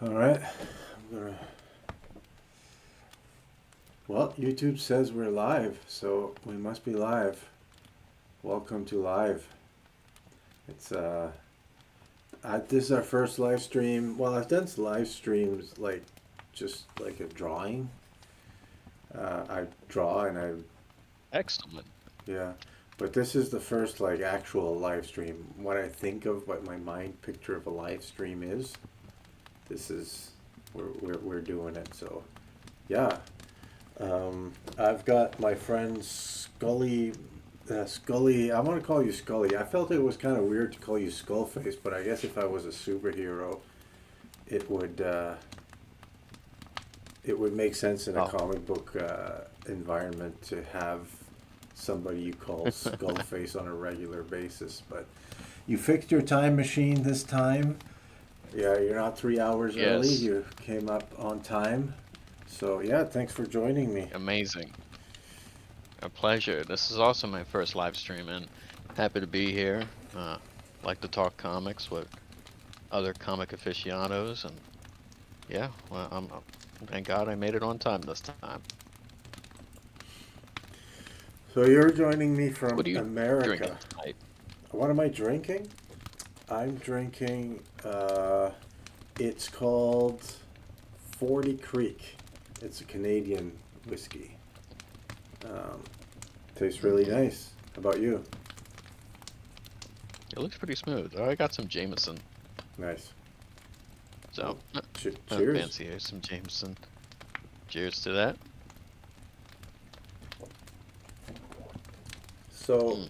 All right. I'm gonna. Well, YouTube says we're live, so we must be live. Welcome to live. It's this is our first live stream. Well, I've done live streams like just like a drawing. I draw and Excellent. yeah, but this is the first like actual live stream. What I think of, what my mind picture of a live stream is. This is we're doing it. So yeah. I've got my friend Scully. Scully, I want to call you Scully. I felt it was kind of weird to call you Skullface, but I guess if I was a superhero, it would uh, it would make sense in a Oh, comic book environment to have somebody you call Skullface on a regular basis. But you fixed your time machine this time. Yeah, you're not 3 hours early. yes. You came up on time. So yeah, thanks for joining me. Amazing. A pleasure. This is also my first live stream and happy to be here. Uh, like to talk comics with other comic aficionados and yeah, well, thank God I made it on time this time. So you're joining me from What are you drinking America. tonight? What am I drinking? I'm drinking, it's called 40 Creek. It's a Canadian whiskey. Um, Tastes really Mm, nice. How about you? it looks pretty smooth. Oh, I got some Jameson, Nice. so Well, not cheers. fancy. Here's some Jameson. Cheers to that. So Mm.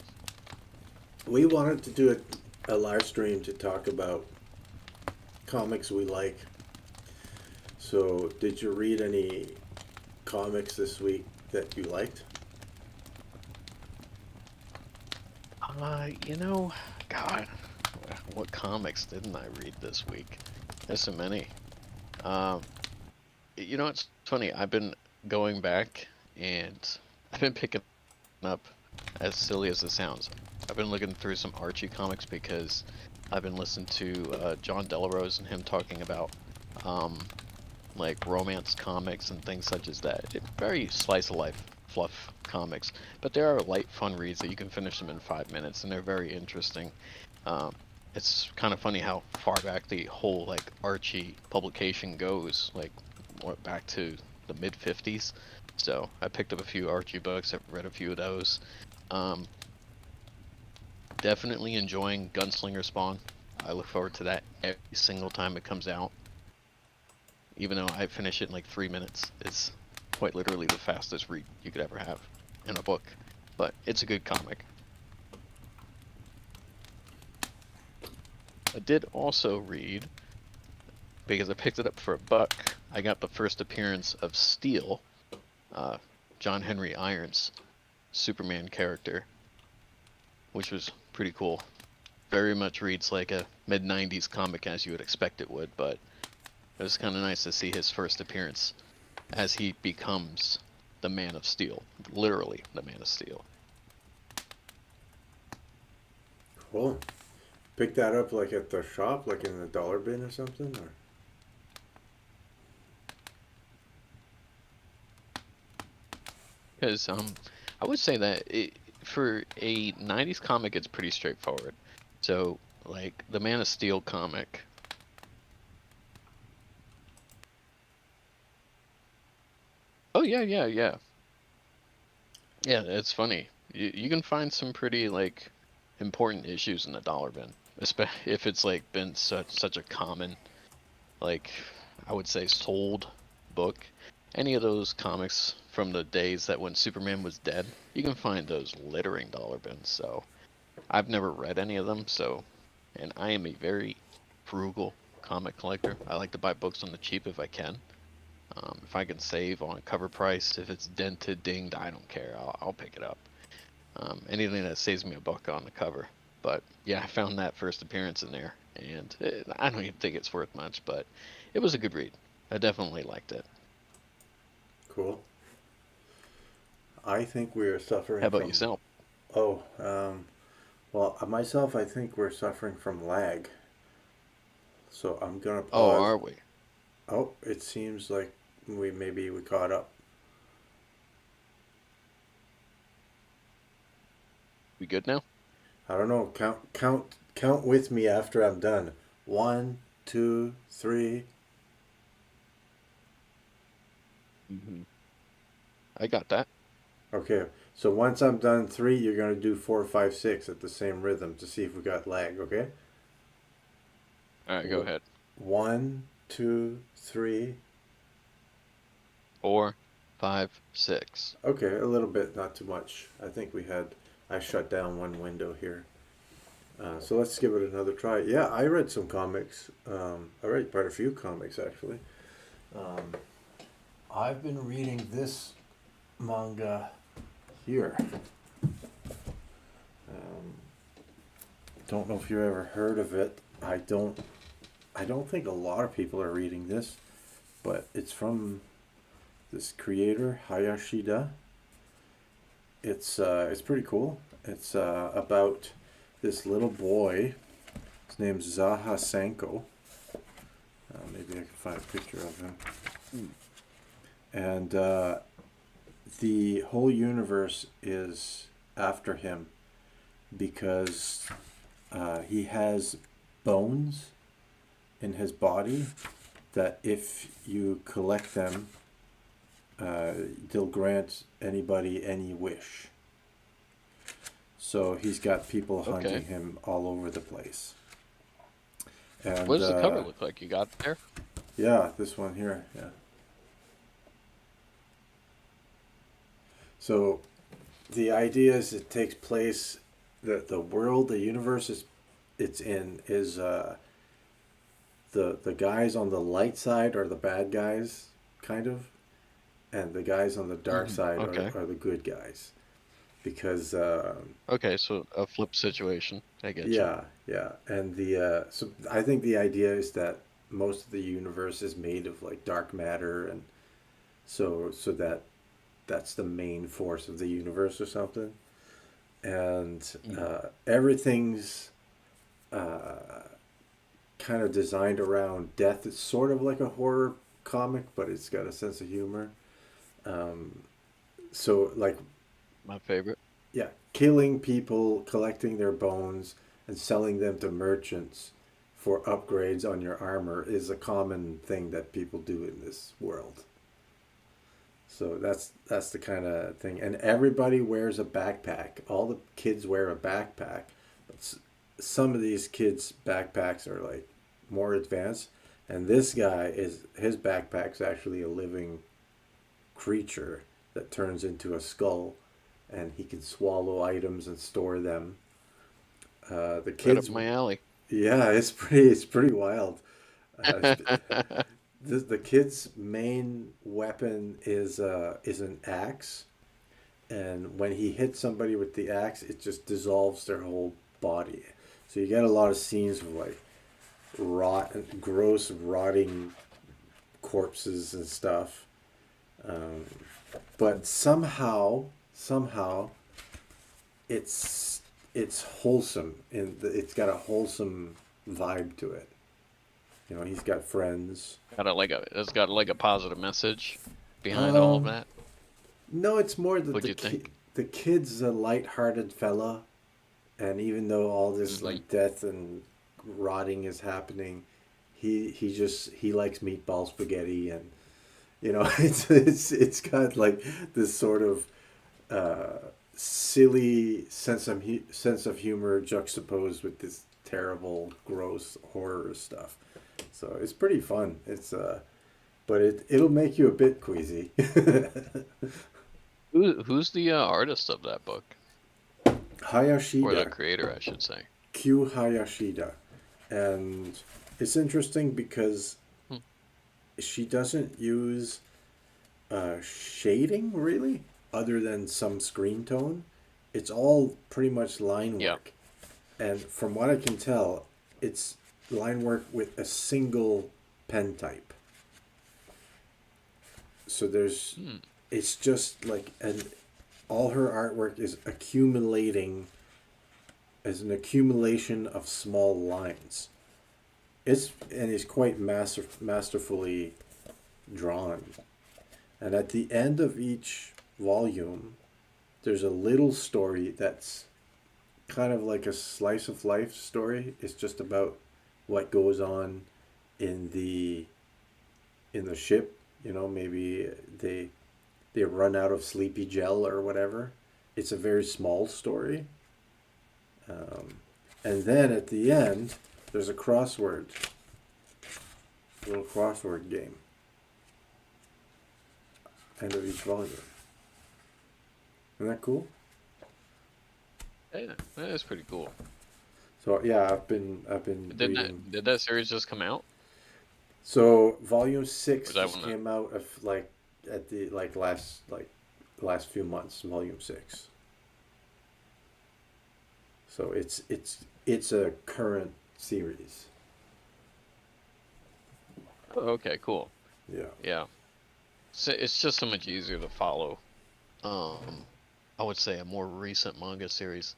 we wanted to do a live stream to talk about comics we like. So did you read any comics this week that you liked? You know, God, what comics didn't I read this week? There's so many. Um, it's funny. I've been going back and I've been picking up, as silly as it sounds, I've been looking through some Archie comics because I've been listening to John Delarose and him talking about um, like romance comics and things such as that. Very slice of life fluff comics, but they are light, fun reads that you can finish them in 5 minutes, and they're very interesting. Um, it's kind of funny how far back the whole like Archie publication goes, like back to the mid 50s. So I picked up a few Archie books. I've read a few of those. Um, Definitely enjoying Gunslinger Spawn. I look forward to that every single time it comes out. Even though I finish it in like 3 minutes, it's quite literally the fastest read you could ever have in a book. But it's a good comic. I did also read, because I picked it up for $1, I got the first appearance of Steel, uh, John Henry Irons' Superman character, which was pretty cool. Very much reads like a mid-90s comic as you would expect it would, but it was kind of nice to see his first appearance as he becomes the Man of Steel. Literally, the Man of Steel. Cool. Pick that up like at the shop, like in the dollar bin or something, or Because I would say that for a 90s comic, it's pretty straightforward. So, like, the Man of Steel comic. Oh, yeah, yeah, yeah. Yeah, it's funny. You can find some pretty, like, important issues in the dollar bin. If it's, like, been such a common, like, I would say sold book. Any of those comics from the days that when Superman was dead, you can find those littering dollar bins. So I've never read any of them, so, and I am a very frugal comic collector. I like to buy books on the cheap if I can. If I can save on cover price, if it's dented, dinged, I don't care. I'll pick it up. Anything that saves me $1 on the cover. But yeah, I found that first appearance in there, and I don't even think it's worth much, but it was a good read. I definitely liked it. cool. I think we are How suffering about from. yourself? Oh, well, myself, I think we're suffering from lag. So I'm gonna Oh, pause. are we? Oh, it seems like we caught up. We good now? I don't know. Count with me after I'm done. One, two, three. Hmm. I got that. Okay. So once I'm done three, you're gonna do four, five, six at the same rhythm to see if we got lag. Okay. All right, go ahead. One, two, three. 4, 5, 6. Okay, a little bit, not too much. I think we had. I shut down one window here. So let's give it another try. Yeah, I read some comics. I read quite a few comics actually. Um, I've been reading this manga here. Um, don't know if you ever heard of it. I don't. I don't think a lot of people are reading this, but it's from this creator Hayashida. It's pretty cool. It's about this little boy. His name's Zaha Sanko. Maybe I can find a picture of him. Hmm. And the whole universe is after him because he has bones in his body that if you collect them, they'll grant anybody any wish. So he's got people Okay. hunting him all over the place. And What does the cover look like? You got it there? yeah, this one here, yeah. So the idea is it takes place the world, the universe it's in is the guys on the light side are the bad guys, kind of, and the guys on the dark side Okay. are the good guys because Okay, so a flip situation. I get you. yeah, yeah, and the so I think the idea is that most of the universe is made of like dark matter, and so that's the main force of the universe or something, and Hmm. everything's uh, kind of designed around death. It's sort of like a horror comic, but it's got a sense of humor. Um, so like My favorite. yeah, killing people, collecting their bones, and selling them to merchants for upgrades on your armor is a common thing that people do in this world. So that's the kind of thing, and everybody wears a backpack. All the kids wear a backpack, but some of these kids' backpacks are like more advanced, and this guy is his backpack's actually a living creature that turns into a skull, and he can swallow items and store them. The Right up kids, my alley. yeah, it's pretty wild. Uh, the kid's main weapon is an axe, and when he hits somebody with the axe, it just dissolves their whole body. So you get a lot of scenes of like gross, rotting corpses and stuff. Um, but somehow, it's it's wholesome, and it's got a wholesome vibe to it. You know, he's got friends. It's got like a positive message behind all of Um, that. no, it's more that What'd you think? the kid's a light-hearted fella, and even though all this Mm. like death and rotting is happening, he likes meatball spaghetti, and you know it's got like this sort of uh, silly sense of humor juxtaposed with this terrible, gross horror stuff. So it's pretty fun. But it'll make you a bit queasy. Who's the artist of that book? Or the Hayashida, creator, I should say. Q Hayashida, and it's interesting because Hmm. she doesn't use shading really, other than some screen tone. It's all pretty much line Yeah. work. And from what I can tell, it's line work with a single pen type. So Hmm. it's just like, and all her artwork is accumulating as an accumulation of small lines. It's quite masterfully drawn. And at the end of each volume, there's a little story that's kind of like a slice of life story. It's just about what goes on in the ship. Maybe they run out of sleepy gel or whatever. It's a very small story. Um, and then at the end, there's a little crossword game. End of each volume. Isn't that cool? Yeah, that is pretty cool. So yeah, I've been Did reading. that series just come out? So volume Or is six that just one? came out of at the last few months. Volume six. So it's a current series. Oh, okay, cool. Yeah. Yeah. So it's just so much easier to follow. Um, I would say a more recent manga series.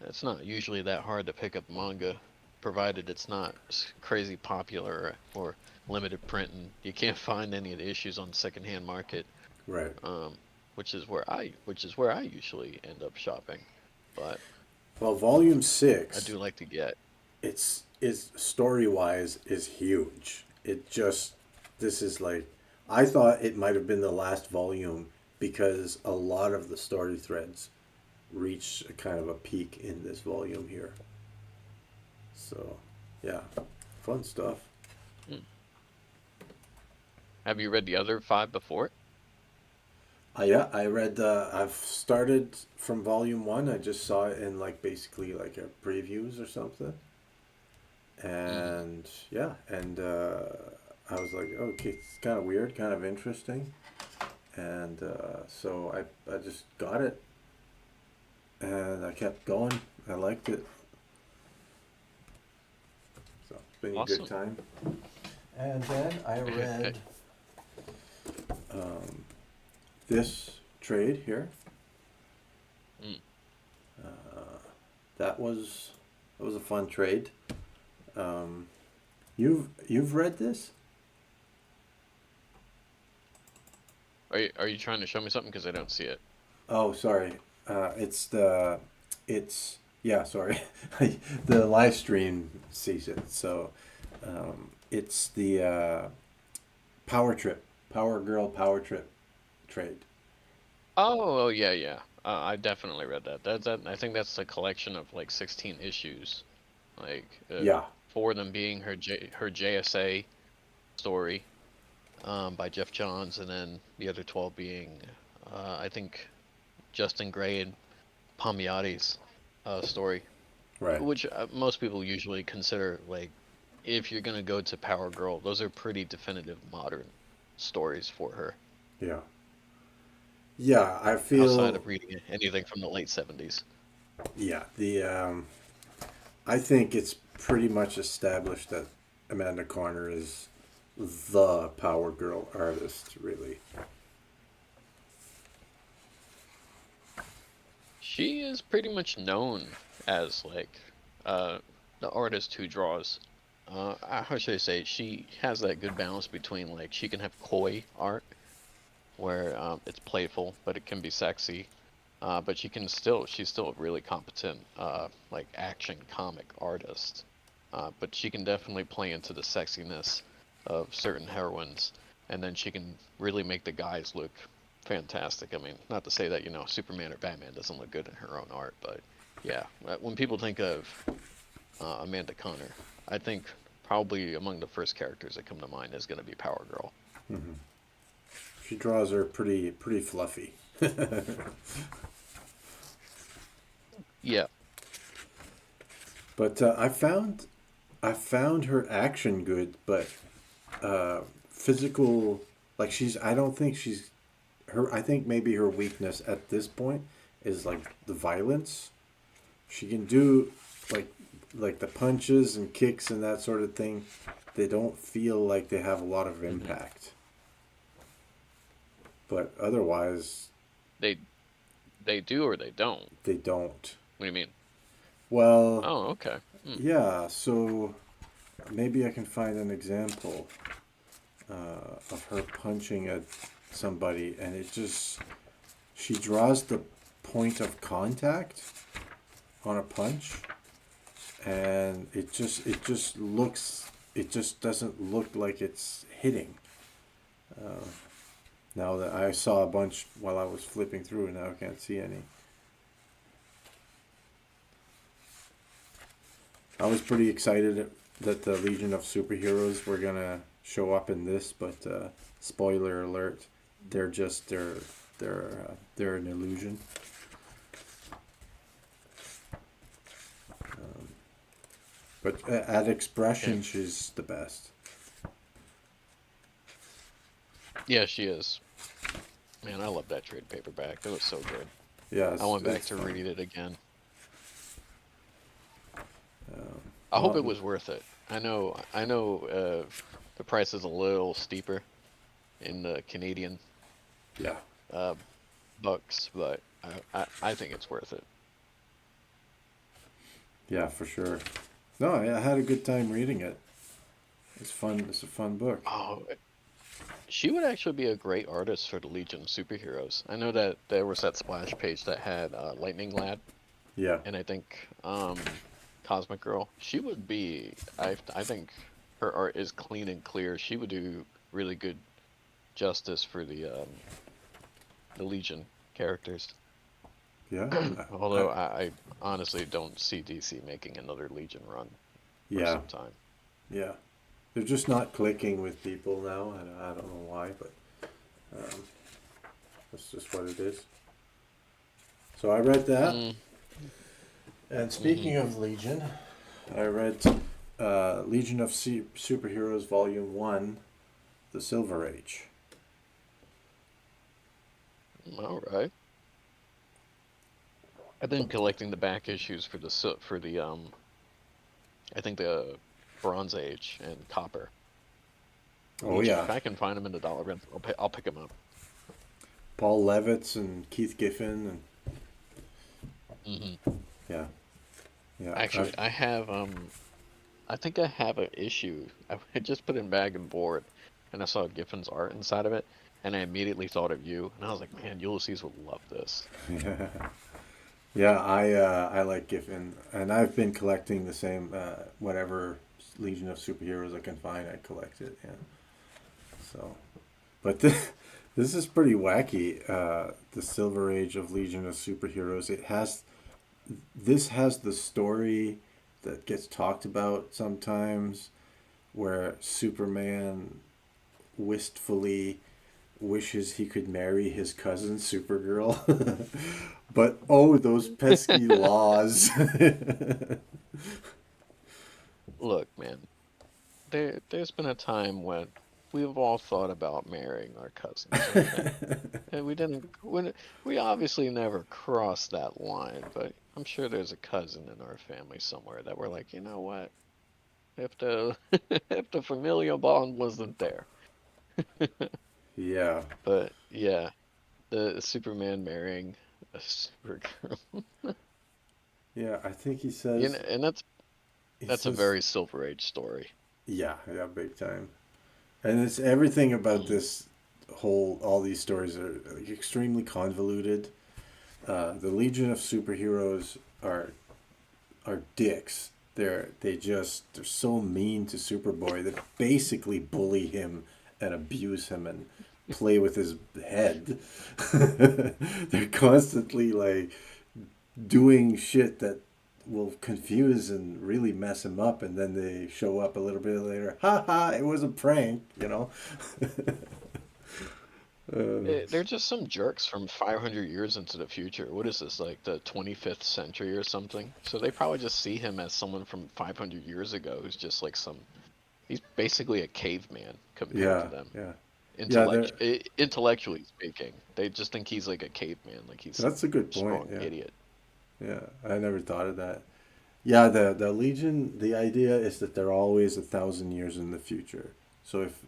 It's not usually that hard to pick up manga, provided it's not crazy popular or limited print, and you can't find any of the issues on the secondhand market. Right. Um, which is where I usually end up shopping. But Well, volume I six, do like to get. it's is story wise is huge. It just this is like I thought it might have been the last volume because a lot of the story threads reach a kind of a peak in this volume here. So, yeah, fun stuff. Hmm. Have you read the other five before it? Yeah, I read. I've started from volume one. I just saw it in like basically like a previews or something, Hmm. and yeah, and I was like, okay, it's kind of weird, kind of interesting, and so I just got it, and I kept going. I liked it, so it's been a good Awesome. time. And then I read um, this trade here. Mm. Uh, that was a fun trade. Um, you've read this? Are you trying to show me something? Because I don't see it. Oh, sorry. It's yeah, sorry. The live stream sees it. So it's the Power Trip, Power Girl Power Trip trade. Oh, yeah, yeah. I definitely read that. I think that's a collection of like 16 issues. Like Yeah, four of them being her JSA story, by Jeff Johns, and then the other 12 being, I think, Justin Gray and Palmiotti's story, right. which most people usually consider like, if you're gonna go to Power Girl, those are pretty definitive modern stories for her, Yeah. Yeah, I outside feel of reading anything from the late 70s. yeah, the I think it's pretty much established that Amanda Conner is the Power Girl artist, really. She is pretty much known as like uh, the artist who draws. How should I say? She has that good balance between like she can have coy art where it's playful but it can be sexy, but she's still a really competent like action comic artist. But she can definitely play into the sexiness of certain heroines, and then she can really make the guys look fantastic. I mean, not to say that Superman or Batman doesn't look good in her own art, but yeah, when people think of Amanda Conner, I think probably among the first characters that come to mind is going to be Power Girl. Hmm. She draws her pretty fluffy. Yeah. But I found her action good, but physical like she's I don't think she's her I think maybe her weakness at this point is like the violence. She can do like the punches and kicks and that sort of thing. They don't feel like they have a lot of Hmm. impact. But otherwise They they do or they don't. they don't. What do you mean? Well, Oh, okay. Hmm. yeah, so maybe I can find an example of her punching at somebody, and it just she draws the point of contact on a punch, and it just doesn't look like it's hitting. Uh, Now that I saw a bunch while I was flipping through, and now I can't see any. I was pretty excited that the Legion of Superheroes were gonna show up in this, but spoiler alert, they're just they're an illusion. But at expression, Okay. she's the best. Yeah, she is. Man, I love that trade paperback. That was so good. Yeah, I went back it's to fun. read it again. Um, I hope it well, was worth it. I know. The price is a little steeper in the Canadian yeah, uh, bucks, but I think it's worth it. yeah, for sure. No, I had a good time reading it. It's fun. It's a fun book. Oh, she would actually be a great artist for the Legion of Superheroes. I know that there was that splash page that had Lightning Lad, Yeah, and I think Cosmic Girl. She would be. I think her art is clean and clear. She would do really good justice for the Legion characters. yeah, Although I honestly don't see DC making another Legion run for yeah, some time. yeah. They're just not clicking with people now, and I don't know why, but um, that's just what it is. So I read that, Mm, and hmm speaking of Legion, I read Legion of Superheroes Volume One, The Silver Age. All right. I've been collecting the back issues for the I think the Bronze Age and Copper Oh Legion. yeah, If I can find them in the dollar bin, I'll pick them up. Paul Levitz and Keith Giffen, and Hmm yeah, yeah. Actually, I think I have an issue. I had just put in Bag and Board, and I saw Giffin's art inside of it, and I immediately thought of you, and I was like, man, Ulysses would love this. Yeah, yeah. I like Giffen, and I've been collecting the same whatever Legion of Superheroes I can find. I collect it. Yeah. So, but this is pretty wacky. The Silver Age of Legion of Superheroes. This has the story that gets talked about sometimes, where Superman wistfully wishes he could marry his cousin Supergirl, but oh, those pesky laws. Look, man, there's been a time when we've all thought about marrying our cousins, okay? And we obviously never crossed that line, but I'm sure there's a cousin in our family somewhere that we're like, you know what? If the if the familial bond wasn't there. Yeah, But yeah, the Superman marrying a Supergirl. yeah. I think And he that's a says very Silver Age story. yeah, yeah, big time. And it's everything about Mm. this whole all these stories are like, extremely convoluted. The Legion of Superheroes are dicks. They're so mean to Superboy. They basically bully him and abuse him and play with his head. They're constantly like doing shit that will confuse and really mess him up, and then they show up a little bit later. Ha ha! It was a prank, you know. They're just some jerks from 500 years into the future. What is this, like the 25th century or something? So they probably just see him as someone from 500 years ago who's just like he's basically a caveman compared to Yeah, them. yeah, yeah. Intellectually speaking, they just think he's like a caveman, like he's some That's a good point. strong Yeah, idiot. yeah. I never thought of that. Yeah, the Legion. The idea is that they're always 1,000 years in the future. So if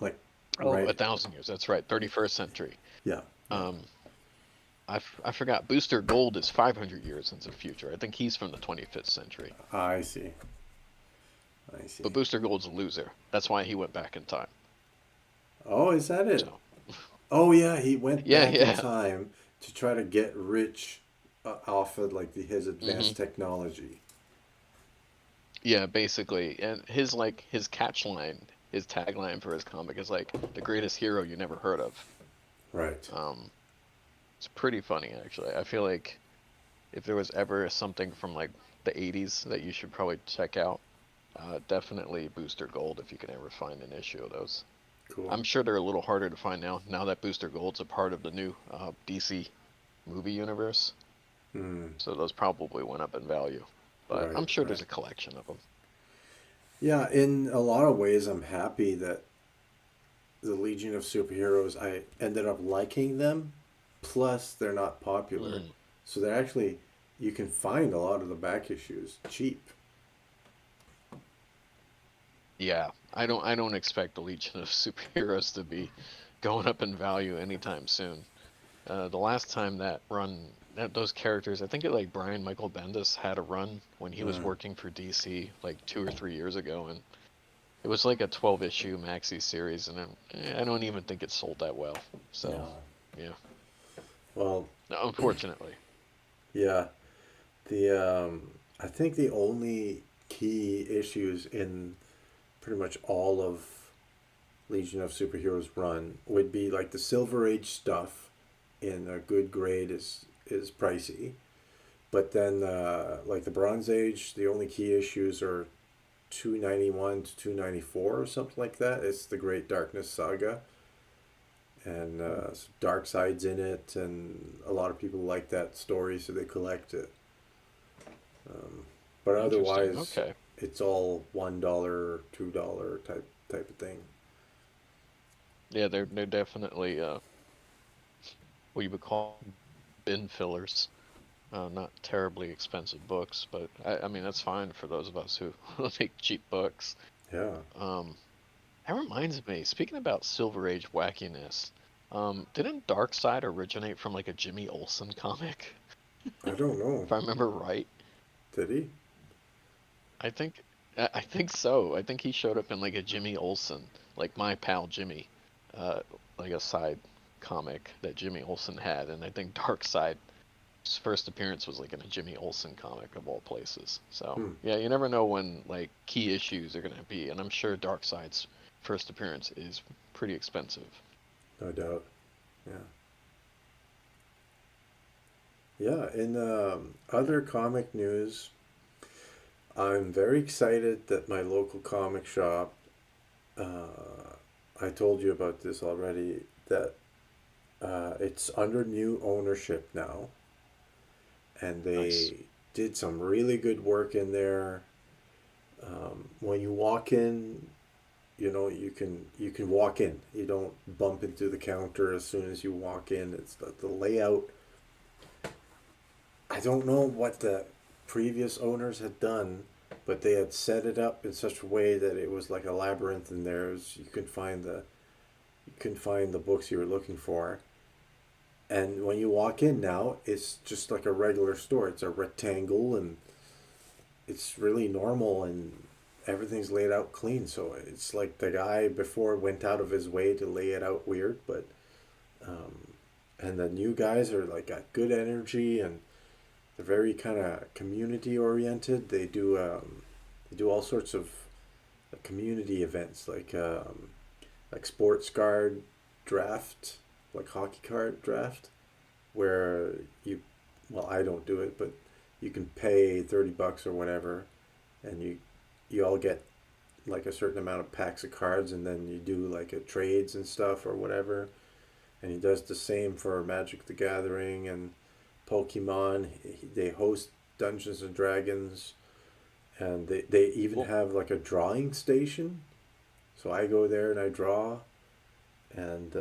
like Oh, right, 1,000 years. That's right, 31st century. yeah, yeah. Um, I forgot. Booster Gold is 500 years into the future. I think he's from the 25th century. I see. I see. But Booster Gold's a loser. That's why he went back in time. Oh, is that it? So Oh yeah, he went yeah, back in yeah, time to try to get rich off of like his hmm advanced technology. yeah. Basically, and his catch line, his tagline for his comic is like the greatest hero you never heard of. Right. Um, it's pretty funny actually. I feel like if there was ever something from like the '80s that you should probably check out, definitely Booster Gold if you can ever find an issue of those. Cool. I'm sure they're a little harder to find now that Booster Gold's a part of the new DC movie universe. Hmm. So those probably went up in value. But Right. I'm sure Right. there's a collection of them. Yeah. In a lot of ways, I'm happy that the Legion of Superheroes. I ended up liking them. Plus, they're not popular, Mm. so they're actually you can find a lot of the back issues cheap. Yeah, I don't expect the Legion of Superheroes to be going up in value anytime soon. The last time that run, those characters, I think it like Brian Michael Bendis had a run when he was Mm. working for DC like 2 or 3 years ago, and it was like a 12 issue maxi series, and I don't even think it sold that well. So, No. yeah, Well, unfortunately. yeah. The I think the only key issues in pretty much all of Legion of Superheroes run would be like the Silver Age stuff in a good grade is pricey. But then like the Bronze Age, the only key issues are 291 to 294 or something like that. It's the Great Darkness Saga, and Dark Side's in it, and a lot of people like that story, so they collect it. Um, but Interesting. otherwise, Okay. it's all $1, $2 type of thing. Yeah, they're definitely what you would call bin fillers. Not terribly expensive books, but I mean that's fine for those of us who make cheap books. Yeah, Um, that reminds me, speaking about Silver Age wackiness, didn't Darkseid originate from like a Jimmy Olsen comic? I don't know. If I remember right. Did he? I think I think so. I think he showed up in like a Jimmy Olsen, like My Pal Jimmy, uh, like a side comic that Jimmy Olsen had, and I think Darkseid's first appearance was like in a Jimmy Olsen comic of all places. So Hmm. yeah, you never know when like key issues are gonna be, and I'm sure Darkseid's first appearance is pretty expensive. No doubt. Yeah. Yeah. In other comic news, I'm very excited that my local comic shop. I told you about this already. That it's under new ownership now, and Nice. they did some really good work in there. When you walk in, you can walk in. You don't bump into the counter as soon as you walk in. It's the layout. I don't know what the previous owners had done, but they had set it up in such a way that it was like a labyrinth in there. You couldn't find the books you were looking for. And when you walk in now, it's just like a regular store. It's a rectangle, and it's really normal, and everything's laid out clean. So it's like the guy before went out of his way to lay it out weird, but um, and the new guys are like got good energy, and they're very kind of community oriented. They do all sorts of community events like sports card draft, like hockey card draft, where you well I don't do it, but you can pay $30 or whatever, and you all get like a certain amount of packs of cards, and then you do like a trades and stuff or whatever. And he does the same for Magic the Gathering and Pokemon. They host Dungeons and Dragons, and they even Well, have like a drawing station. So I go there and I draw, and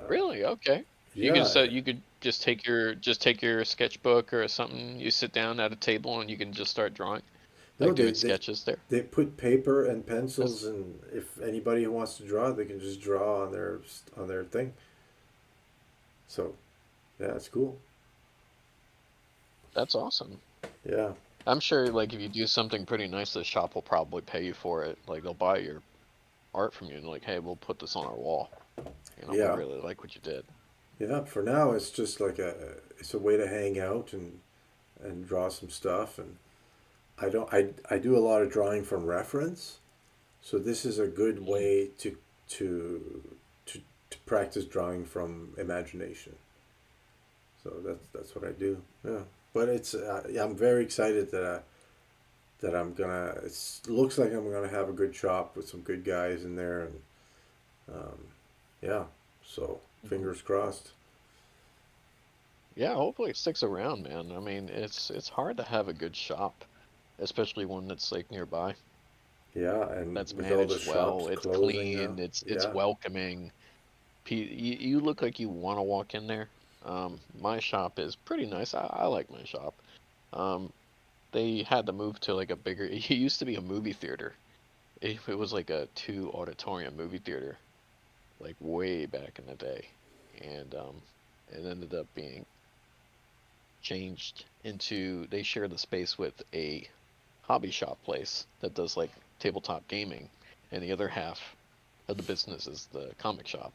really? Okay. yeah, You could just take your sketchbook or something. You sit down at a table and you can just start drawing, no, like they doing they sketches there. they put paper and pencils, That's and if anybody who wants to draw, they can just draw on their thing. So yeah, it's cool. that's awesome. Yeah. I'm sure, like, if you do something pretty nice, the shop will probably pay you for it. Like, they'll buy your art from you and like, hey, we'll put this on our wall. We Yeah, really like what you did. yeah. For now, it's just like it's a way to hang out and draw some stuff. And I do a lot of drawing from reference, so this is a good Mm. way to to practice drawing from imagination. So that's what I do. Yeah, but it's yeah, I'm very excited that I'm gonna. It looks like I'm gonna have a good shop with some good guys in there, and um, yeah. So Mhm. fingers crossed. Yeah, hopefully it sticks around, man. I mean, it's hard to have a good shop, especially one that's like nearby, Yeah, and that's with all the managed shops well, it's closing now. clean, it's Yeah. welcoming. You look like you want to walk in there. My shop is pretty nice. I like my shop. Um, they had to move to like a bigger. It used to be a movie theater. It was like a two auditorium movie theater, like way back in the day, and it ended up being changed into they share the space with a hobby shop place that does like tabletop gaming, and the other half of the business is the comic shop.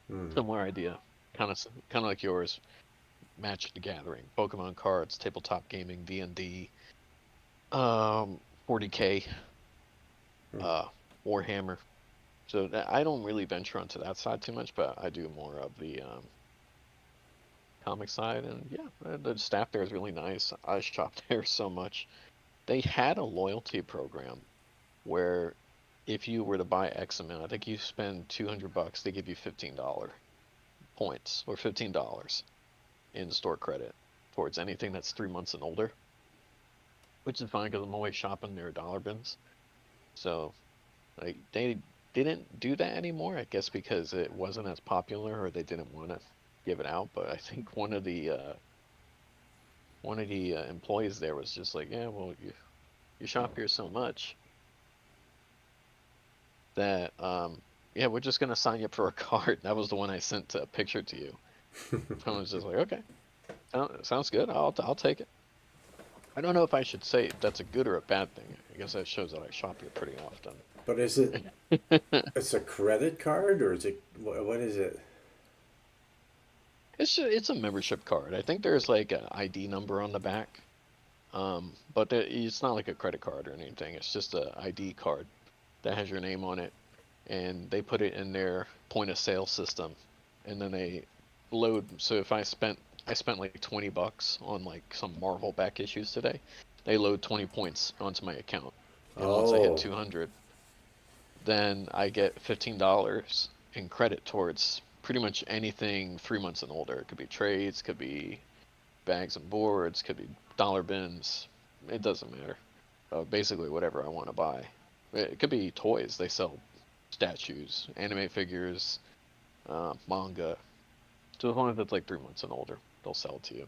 Hmm. Similar idea, kind of like yours. Magic the Gathering, Pokemon cards, tabletop gaming, D&D, 40K, Hmm. uh, Warhammer. So I don't really venture onto that side too much, but I do more of the comic side. And yeah, the staff there is really nice. I shop there so much. They had a loyalty program where if you were to buy X amount, I think you spend $200, they give you $15 points or $15 in store credit towards anything that's 3 months and older, which is fine because I'm always shopping near dollar bins. So like they didn't do that anymore, I guess because it wasn't as popular or they didn't want to give it out. But I think one of the employees there was just like, yeah, well, you shop here so much that yeah, we're just gonna sign you up for a card. That was the one I sent a picture to you. I was just like, okay, sounds good. I'll take it. I don't know if I should say that's a good or a bad thing. I guess that shows that I shop here pretty often. But is it? It's a credit card or is it? What is it? It's a membership card. I think there's like an ID number on the back. But it's not like a credit card or anything. It's just a ID card that has your name on it, and they put it in their point of sale system, and then they load. So if I spent like $20 on like some Marvel back issues today, they load 20 points onto my account, and once I hit Oh, 200, then I get $15 in credit towards pretty much anything 3 months and older. It could be trades, could be bags and boards, could be dollar bins. It doesn't matter. Basically, whatever I want to buy. It could be toys. They sell statues, anime figures, manga. So as long as it's like 3 months and older, they'll sell it to you.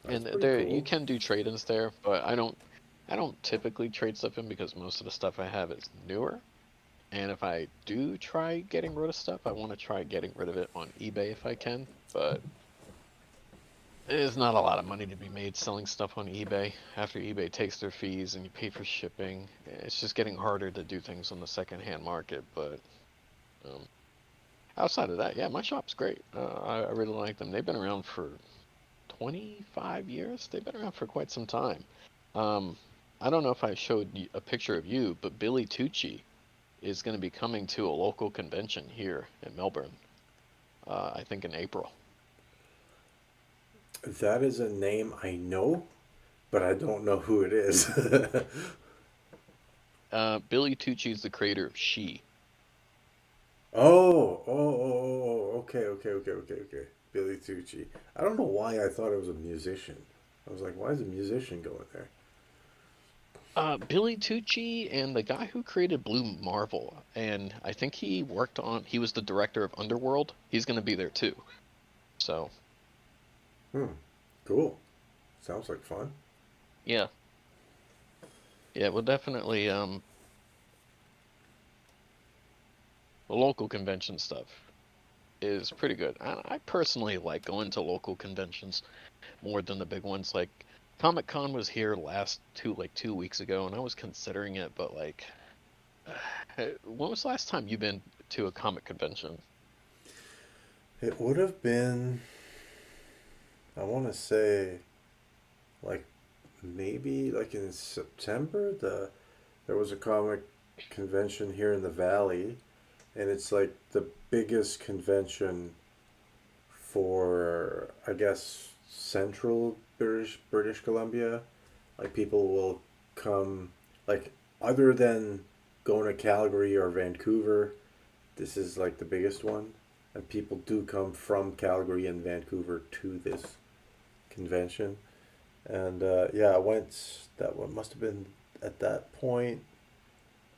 that's And pretty there, you cool. can do trade-ins there, but I don't typically trade stuff in because most of the stuff I have is newer. And if I do try getting rid of stuff, I want to try getting rid of it on eBay if I can. But there's not a lot of money to be made selling stuff on eBay. After eBay takes their fees and you pay for shipping, it's just getting harder to do things on the secondhand market. But um, outside of that, yeah, my shop's great. I really like them. They've been around for 25 years. They've been around for quite some time. Um, I don't know if I showed a picture of you, but Billy Tucci is going to be coming to a local convention here in Melbourne. I think in April. That is a name I know, but I don't know who it is. Billy Tucci is the creator of She. Okay, okay. Billy Tucci. I don't know why I thought it was a musician. I was like, why is a musician going there? Billy Tucci and the guy who created Blue Marvel, and I think he was the director of Underworld. He's going to be there too. So, Hmm. Cool. Sounds like fun. yeah. Yeah, well definitely the local convention stuff is pretty good. I personally like going to local conventions more than the big ones. Like Comic Con was here last 2 weeks ago, and I was considering it, but like, when was the last time you've been to a comic convention? It would have been, I want to say, like maybe like in September. There was a comic convention here in the valley, and it's like the biggest convention for, I guess, central British Columbia. Like people will come, like, other than going to Calgary or Vancouver, this is like the biggest one, and people do come from Calgary and Vancouver to this convention. And yeah, I went. That one must have been at that point,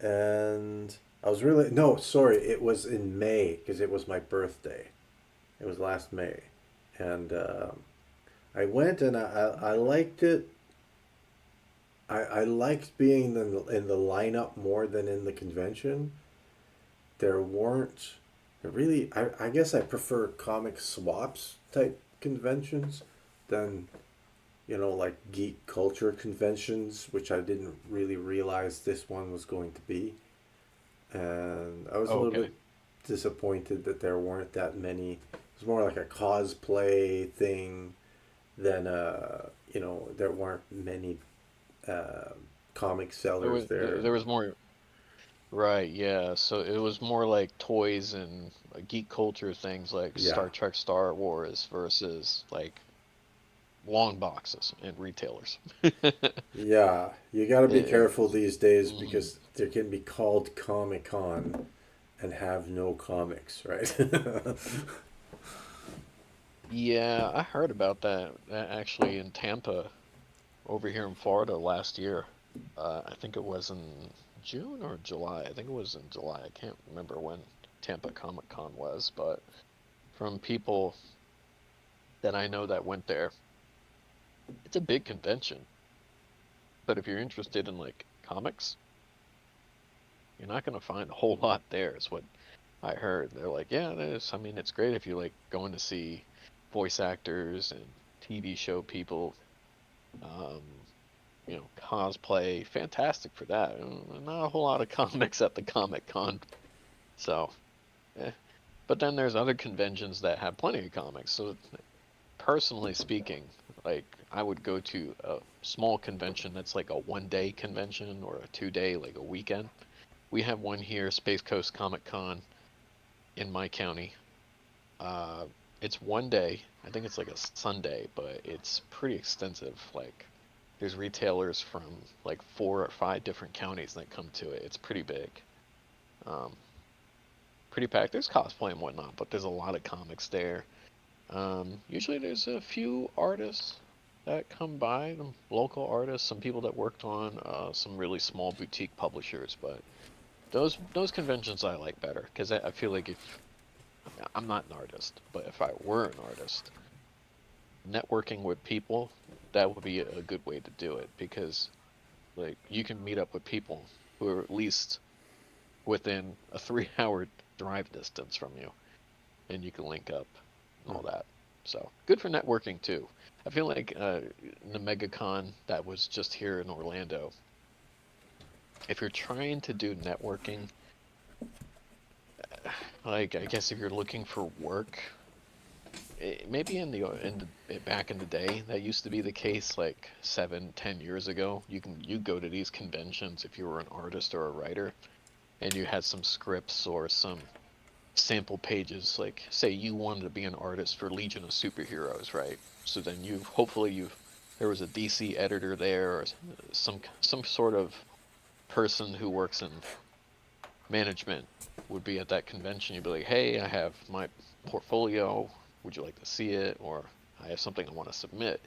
and I was really, no, sorry, it was in May because it was my birthday. It was last May, and I went and I liked it. I liked being in the lineup more than in the convention. There weren't really. I guess I prefer comic swaps type conventions than, like geek culture conventions, which I didn't really realize this one was going to be. And I was a Oh, little okay. bit disappointed that there weren't that many. It was more like a cosplay thing than there weren't many uh, comic There sellers was there. there was more, right, yeah. So it was more like toys and geek culture things like Yeah, Star Trek, Star Wars versus like long boxes and retailers. yeah. You got to be careful It's, these days mhm. because there can be called Comic Con and have no comics, right? Yeah, I heard about that actually in Tampa over here in Florida last year. I think it was in June or July. I think it was in July. I can't remember when Tampa Comic Con was, but from people that I know that went there, it's a big convention. But if you're interested in like comics, you're not going to find a whole lot there, is what I heard. They're like, yeah, there's, I mean, it's great if you like going to see voice actors and TV show people, um, cosplay. Fantastic for that. Not a whole lot of comics at the Comic Con. So, eh. But then there's other conventions that have plenty of comics. So, personally speaking, like I would go to a small convention that's like a 1 day convention or a 2 day, like a weekend. We have one here, Space Coast Comic Con in my county. Uh, it's 1 day. I think it's like a Sunday, but it's pretty extensive. Like there's retailers from like 4 or 5 different counties that come to it. It's pretty big. Um, Pretty packed. There's cosplay and whatnot, but there's a lot of comics there. Usually there's a few artists that come by, local artists, some people that worked on some really small boutique publishers, but those conventions I like better because I feel like if I'm not an artist, but if I were an artist, networking with people, that would be a good way to do it because like you can meet up with people who are at least within a 3 hour drive distance from you and you can link up and all that. So good for networking too. I feel like the MegaCon that was just here in Orlando, if you're trying to do networking, like I guess if you're looking for work, maybe back in the day that used to be the case like 7, 10 years ago. You go to these conventions if you were an artist or a writer and you had some scripts or some sample pages, like say you wanted to be an artist for Legion of Superheroes, right? So then there was a DC editor there or some sort of person who works in management would be at that convention. You'd be like, hey, I have my portfolio, would you like to see it? Or I have something I want to submit.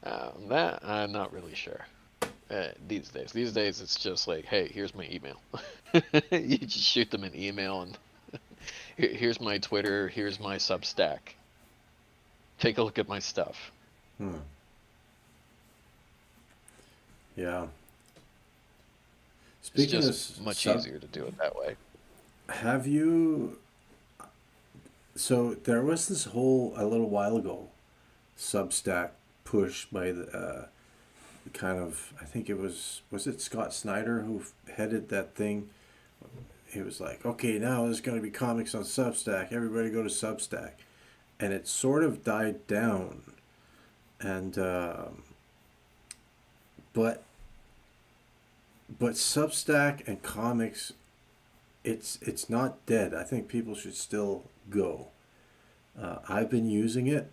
That I'm not really sure these days it's just like, hey, here's my email. You just shoot them an email and here's my Twitter, here's my Substack. Take a look at my stuff. Hmm. Yeah. It's Speaking of just much sub, easier to do it that way. have you? So there was this whole a little while ago Substack push by kind of, I think it was it Scott Snyder who headed that thing? He was like, okay, now there's going to be comics on Substack. Everybody go to Substack. And it sort of died down. And, but, but Substack and comics, it's not dead. I think people should still go. I've been using it.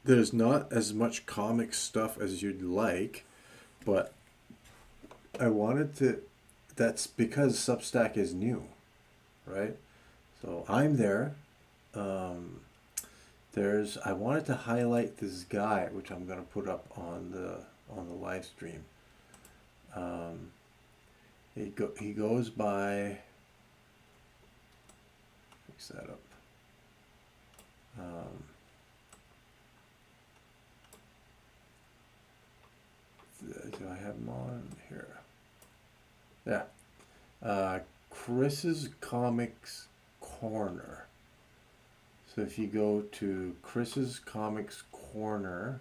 There's not as much comic stuff as you'd like, but I wanted to. That's because Substack is new, right? So I'm there. Um, I wanted to highlight this guy, which I'm gonna put up on the live stream. Um, he goes by. Fix that up. Um, do I have him on here? Yeah. Chris's Comics Corner. So if you go to Chris's Comics Corner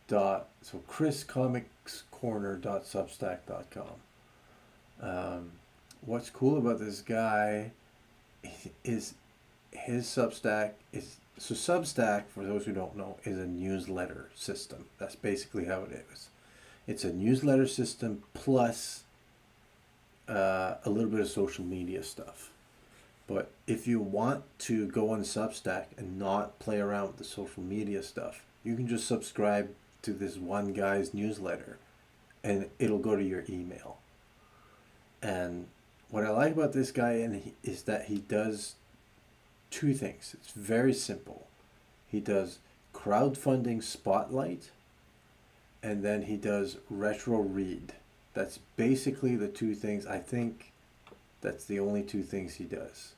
chriscomicscorner.substack.com. What's cool about this guy is his Substack is so Substack, for those who don't know, is a newsletter system. That's basically how it is. It's a newsletter system plus a little bit of social media stuff. But if you want to go on Substack and not play around with the social media stuff, you can just subscribe to this one guy's newsletter and it'll go to your email. And what I like about this guy is that he does two things. It's very simple. He does crowdfunding spotlight and then he does retro read. That's basically the two things. I think that's the only two things he does.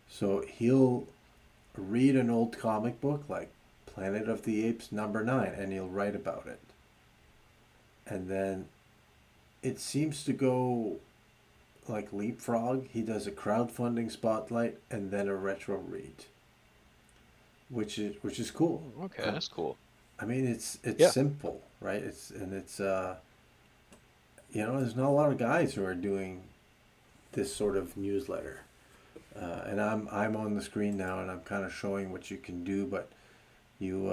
So he'll read an old comic book like Planet of the Apes #9 and he'll write about it. And then it seems to go like leapfrog. He does a crowdfunding spotlight and then a retro read, which is cool. Okay, that's cool. I mean, it's Yeah. simple, right? It's there's not a lot of guys who are doing this sort of newsletter. And I'm on the screen now, and I'm kind of showing what you can do. But you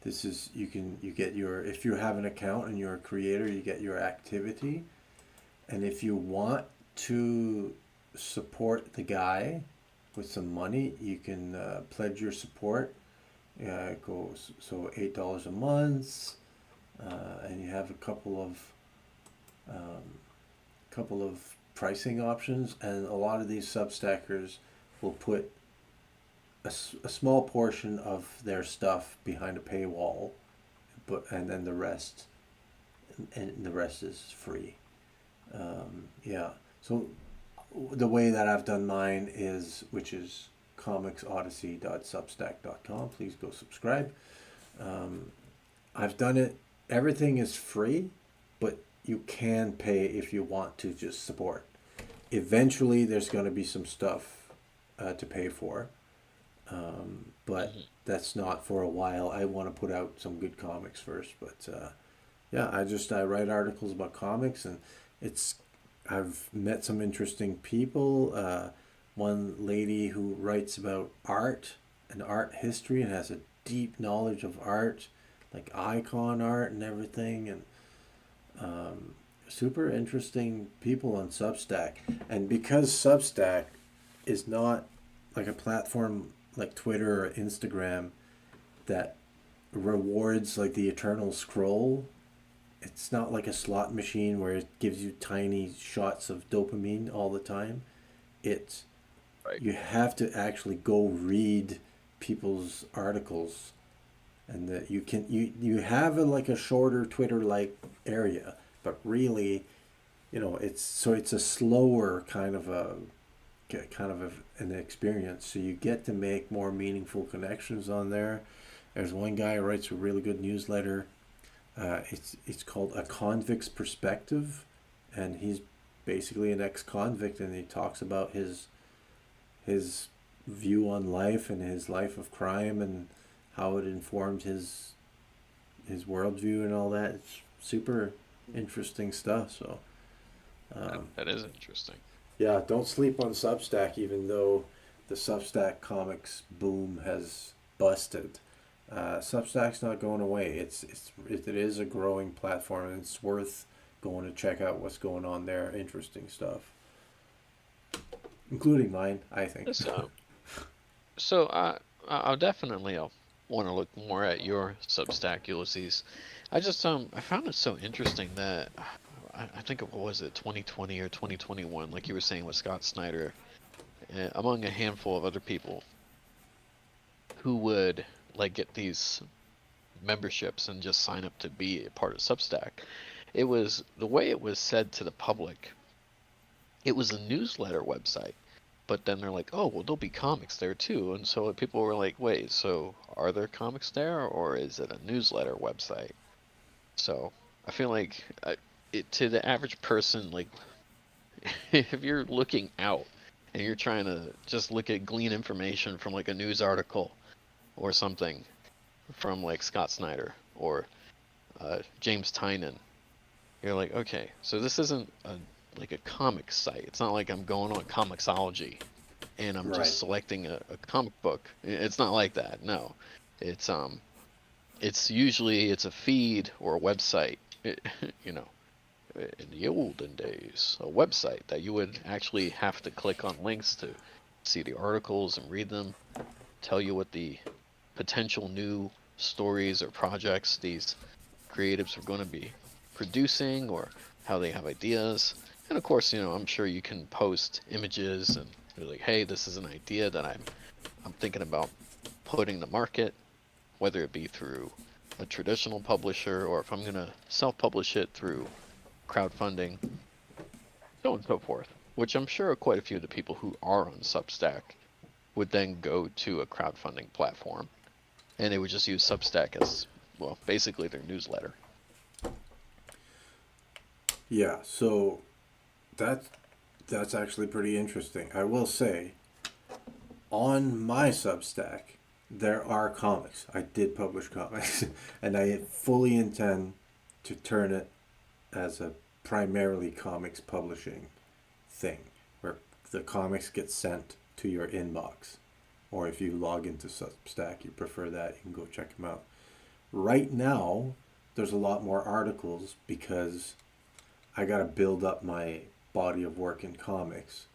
you get your, if you have an account and you're a creator, you get your activity, and if you want to support the guy with some money, you can pledge your support. It goes so $8 a month, and you have a couple of pricing options, and a lot of these Substackers will put a small portion of their stuff behind a paywall, and then the rest is free. Yeah. So the way that I've done mine which is comicsodyssey.substack.com. Please go subscribe. I've done it. Everything is free, but you can pay if you want to just support. Eventually, there's going to be some stuff to pay for, but that's not for a while. I want to put out some good comics first. But yeah, I write articles about comics, and I've met some interesting people. One lady who writes about art and art history and has a deep knowledge of art, like icon art and everything, and super interesting people on Substack. And because Substack is not like a platform like Twitter or Instagram that rewards like the eternal scroll, it's not like a slot machine where it gives you tiny shots of dopamine all the time. It's Right. You have to actually go read people's articles, and that you have like a shorter Twitter like area, but really, it's a slower kind of an experience. So you get to make more meaningful connections on there. There's one guy who writes a really good newsletter. It's called A Convict's Perspective, and he's basically an ex-convict, and he talks about his view on life and his life of crime and how it informed his his worldview and all that. It's super interesting stuff. So That is interesting. yeah, don't sleep on Substack, even though the Substack comics boom has busted. Substack's not going away. It is a growing platform, and it's worth going to check out what's going on there. Interesting stuff, including mine, I think. So, I'll definitely want to look more at your Substack, Ulysses. I just I found it so interesting that I think it was it 2020 or 2021, like you were saying with Scott Snyder, among a handful of other people who would like get these memberships and just sign up to be a part of Substack. It was the way it was said to the public. It was a newsletter website, but then they're like, oh, well, there'll be comics there too. And so people were like, wait, so are there comics there, or is it a newsletter website? So I feel like to the average person, like if you're looking out and you're trying to just glean information from like a news article or something from like Scott Snyder or James Tynan, you're like, okay, so this isn't like a comic site. It's not like I'm going on Comixology and I'm Right. just selecting a comic book. It's not like that. No, it's it's a feed or a website. You know, in the olden days, a website that you would actually have to click on links to see the articles and read them, tell you what the potential new stories or projects these creatives are going to be producing or how they have ideas. And of course, I'm sure you can post images and you're like, hey, this is an idea that I'm thinking about putting to market, whether it be through a traditional publisher or if I'm going to self-publish it through crowdfunding, so on and so forth. Which I'm sure quite a few of the people who are on Substack would then go to a crowdfunding platform and they would just use Substack as, well, basically their newsletter. Yeah. So that's that's actually pretty interesting. I will say, on my Substack, there are comics. I did publish comics, and I fully intend to turn it as a primarily comics publishing thing, where the comics get sent to your inbox. Or if you log into Substack, you prefer that, you can go check them out. Right now, there's a lot more articles because I got to build up my body of work in comics,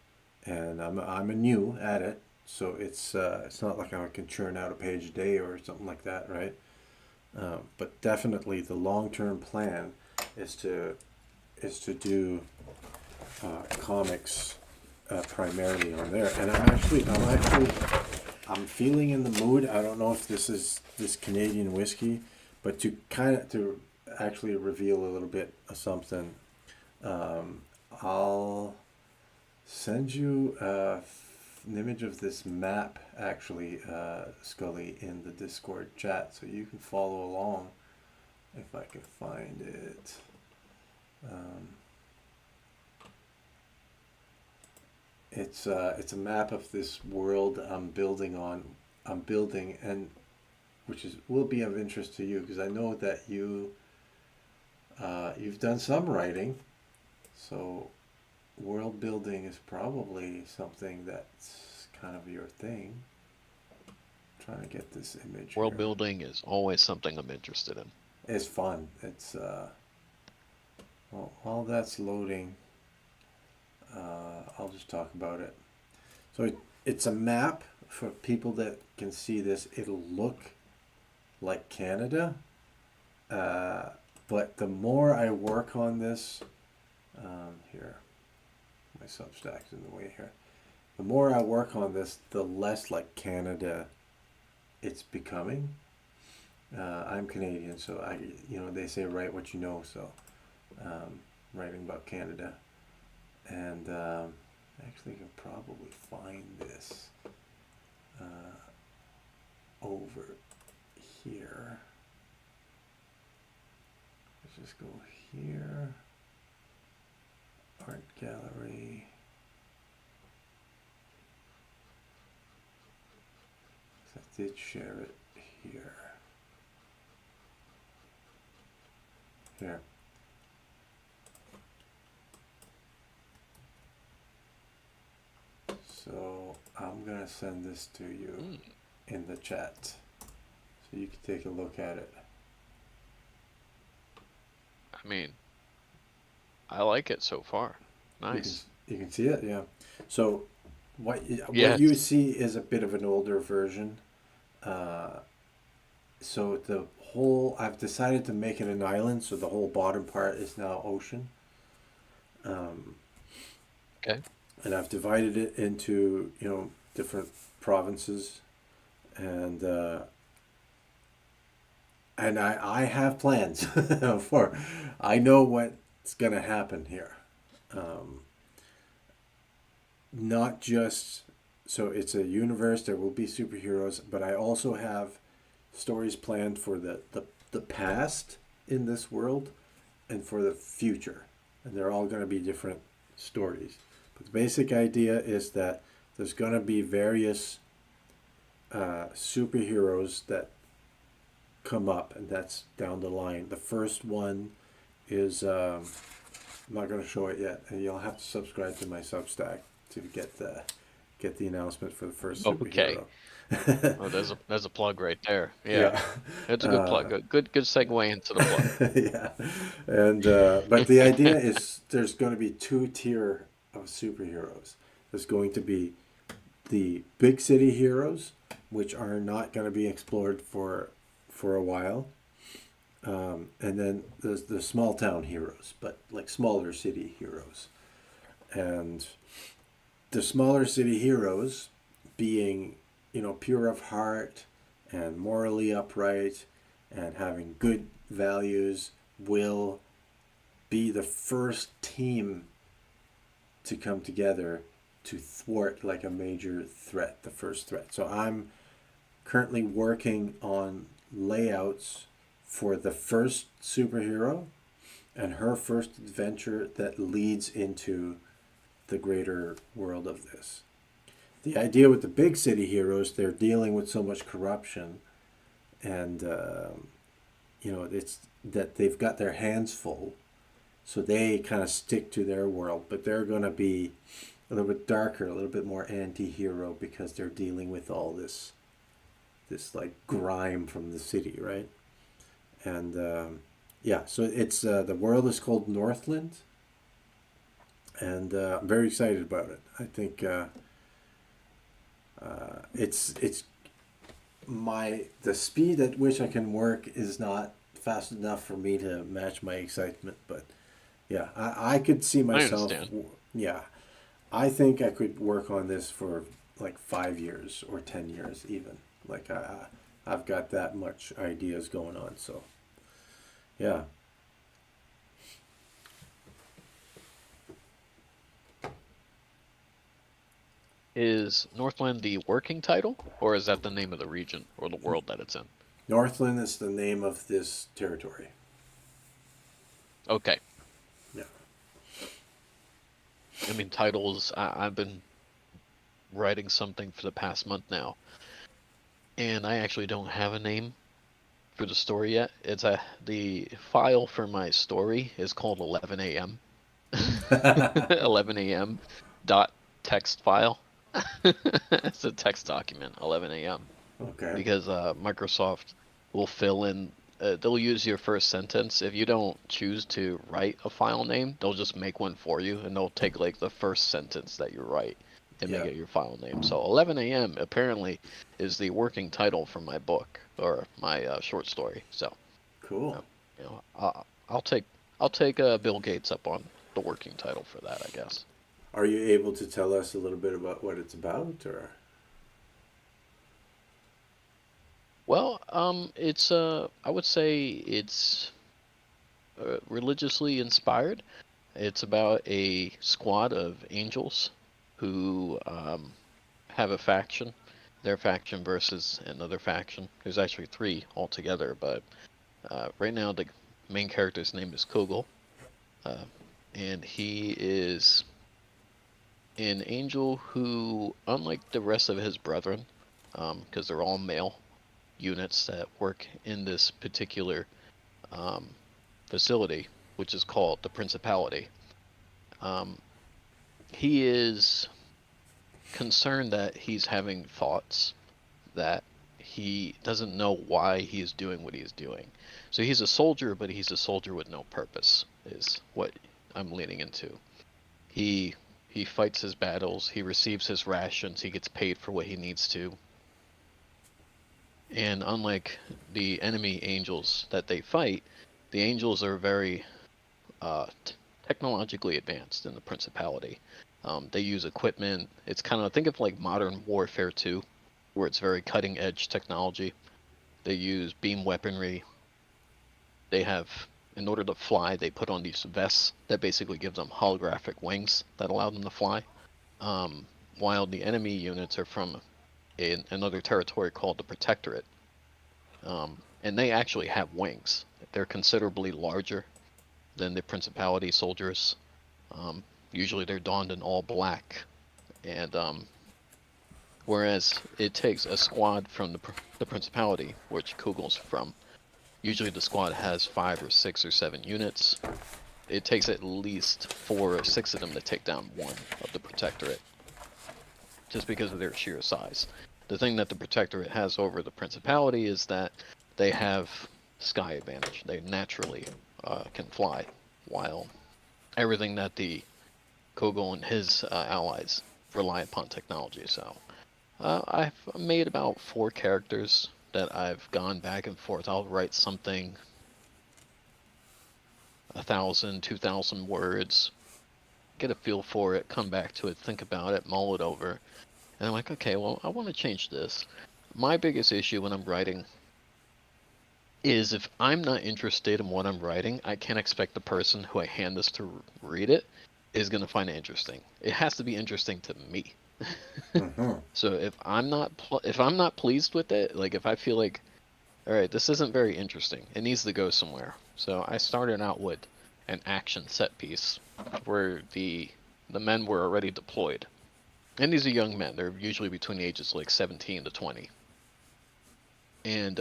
and I'm a new at it, so it's not like I can churn out a page a day or something like that, right? But definitely the long term plan is to do comics primarily on there, and I'm feeling in the mood. I don't know if this is this Canadian whiskey, but to actually reveal a little bit of something. I'll send you an image of this map, actually, Scully, in the Discord chat, so you can follow along if I can find it. It's a map of this world I'm building, and which is will be of interest to you because I know that you've done some writing, so world building is probably something that's kind of your thing. I'm trying to get this image World here. building is always something I'm interested in. It's fun. It's well, while that's loading, I'll just talk about it. So it's a map for people that can see this. It'll look like Canada, but the more I work on this, here, my Substack's in the way here. The more I work on this, the less like Canada it's becoming. I'm Canadian, so they say write what you know. So, writing about Canada, and actually, you can probably find this over here. Let's just go here. Art gallery. I did share it here. Yeah. So I'm gonna send this to you Mm, in the chat, so you can take a look at it. I mean, I like it so far. You can Nice. you can see it, yeah. So what Yes. you see is a bit of an older version. So the whole I've decided to make it an island, so the whole bottom part is now ocean. Um, Okay. and I've divided it into different provinces, and I have plans for. I know what's gonna happen here. Um, Not just so it's a universe. There will be superheroes, but I also have stories planned for the past in this world and for the future, and they're all going to be different stories. But the basic idea is that there's going to be various superheroes that come up, and that's down the line. The first one is I'm not going to show it yet, and you'll have to subscribe to my Substack to get the announcement for the first Okay. superhero. Oh, there's a plug right there. Yeah. Yeah. It's a good plug. Uh, Good segue into the plug. yeah, and but the idea is there's going to be two tier of superheroes. There's going to be the big city heroes, which are not going to be explored for a while, and then there's the small town heroes, but like smaller city heroes, and the smaller city heroes being pure of heart and morally upright and having good values will be the first team to come together to thwart like a major threat, the first threat. So I'm currently working on layouts for the first superhero and her first adventure that leads into the greater world of this. The idea with the big city heroes, they're dealing with so much corruption, and it's that they've got their hands full, so they kind of stick to their world, but they're going to be a little bit darker, a little bit more anti-hero because they're dealing with all this like grime from the city, right? And yeah, so it's the world is called Northland, and I'm very excited about it. I think it's the speed at which I can work is not fast enough for me to match my excitement, but yeah, I could see I myself. understand. Yeah, I think I could work on this for like 5 years or 10 years even. Like I've got that much ideas going on. So yeah, Is Northland the working title, or is that the name of the region or the world that it's in? Northland is the name of this territory. Okay. Yeah. I mean, titles, I've been writing something for the past month now, and I actually don't have a name for the story yet. The file for my story is called 11 a.m. 11 a.m. dot text file. It's a text document, 11 a.m. Okay. Because Microsoft will fill in. They'll use your first sentence. If you don't choose to write a file name, they'll just make one for you, and they'll take like the first sentence that you write and make Yeah. it your file name. So 11 a.m. apparently is the working title for my book or my short story. So Cool. you know, I'll take Bill Gates up on the working title for that, I guess. Are you able to tell us a little bit about what it's about, or? Well, it's I would say it's religiously inspired. It's about a squad of angels who have a faction. Their faction versus another faction. There's actually three altogether, but right now the main character's name is Kogel, uh, and he is an angel who, unlike the rest of his brethren, because they're all male units that work in this particular um, facility, which is called the Principality. Um, he is concerned that he's having thoughts that he doesn't know why he's doing what he's doing. So he's a soldier, but he's a soldier with no purpose, is what I'm leaning into. He he fights his battles, he receives his rations, he gets paid for what he needs to. And unlike the enemy angels that they fight, the angels are very technologically advanced in the Principality. They use equipment. It's kind of, think of like modern warfare 2, where it's very cutting edge technology. They use beam weaponry. They have, in order to fly, they put on these vests that basically gives them holographic wings that allow them to fly. While the enemy units are from another territory called the Protectorate. And they actually have wings. They're considerably larger than the Principality soldiers. Usually they're donned in all black. And whereas it takes a squad from the Principality, which Kugel's from, usually the squad has 5 or 6 or 7 units. It takes at least 4 or 6 of them to take down one of the Protectorate, just because of their sheer size. The thing that the Protectorate has over the Principality is that they have sky advantage. They naturally can fly, while everything that the Kogel and his allies rely upon technology. So I've made about 4 characters that I've gone back and forth. I'll write something 1,000, 2,000 words, get a feel for it, come back to it, think about it, mull it over. And I'm like, okay, well, I want to change this. My biggest issue when I'm writing is if I'm not interested in what I'm writing, I can't expect the person who I hand this to read it is going to find it interesting. It has to be interesting to me. Mm-hmm. So if I'm not pleased with it, like if I feel like, all right, this isn't very interesting, it needs to go somewhere. So I started out with an action set piece where the men were already deployed. And these are young men. They're usually between the ages like 17 to 20. And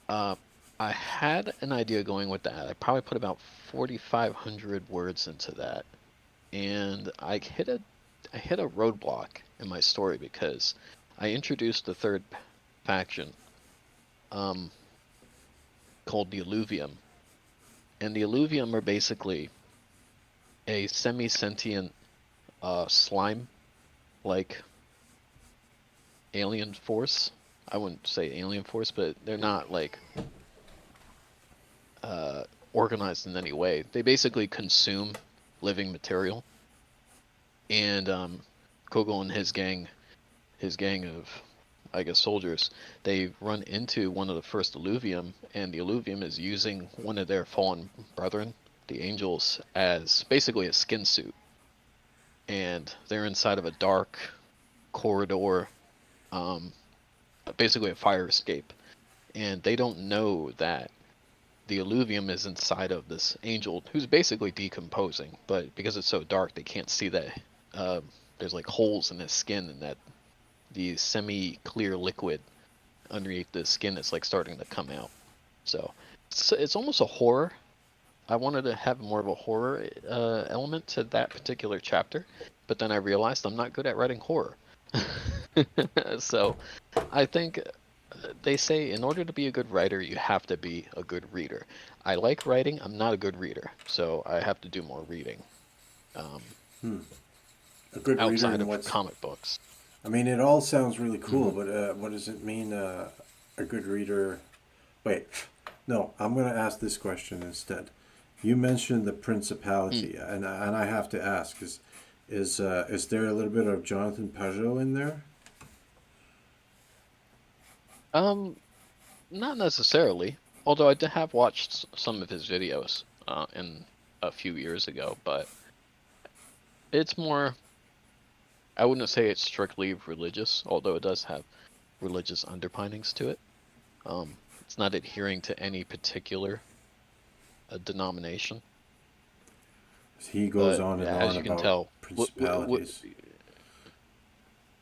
I had an idea going with that. I probably put about 4,500 words into that, and I hit a roadblock in my story because I introduced the third faction, called the Alluvium, and the Alluvium are basically a semi-sentient slime-like alien force. I wouldn't say alien force, but they're not like organized in any way. They basically consume living material. And Kogel and his gang of, I guess, soldiers, they run into one of the first Alluvium, and the Alluvium is using one of their fallen brethren, the Angels, as basically a skin suit. And they're inside of a dark corridor, basically a fire escape. And they don't know that the Alluvium is inside of this angel who's basically decomposing, but because it's so dark, they can't see that there's like holes in his skin and that the semi-clear liquid underneath the skin is like starting to come out. So it's almost a horror. I wanted to have more of a horror element to that particular chapter, but then I realized I'm not good at writing horror. So I think they say in order to be a good writer, you have to be a good reader. I like writing. I'm not a good reader, so I have to do more reading. A good reader Outside in of what's... comic books. I mean, it all sounds really cool, Mm-hmm. but what does it mean, a good reader? Wait, no, I'm going to ask this question instead. You mentioned the Mm. principality, and I have to ask, is there a little bit of Jonathan Pajot in there? Um, Not necessarily. Although I did have watched some of his videos in a few years ago, but it's more. I wouldn't say it's strictly religious, although it does have religious underpinnings to it. It's not adhering to any particular denomination, He goes but on and as on you can about tell, principalities.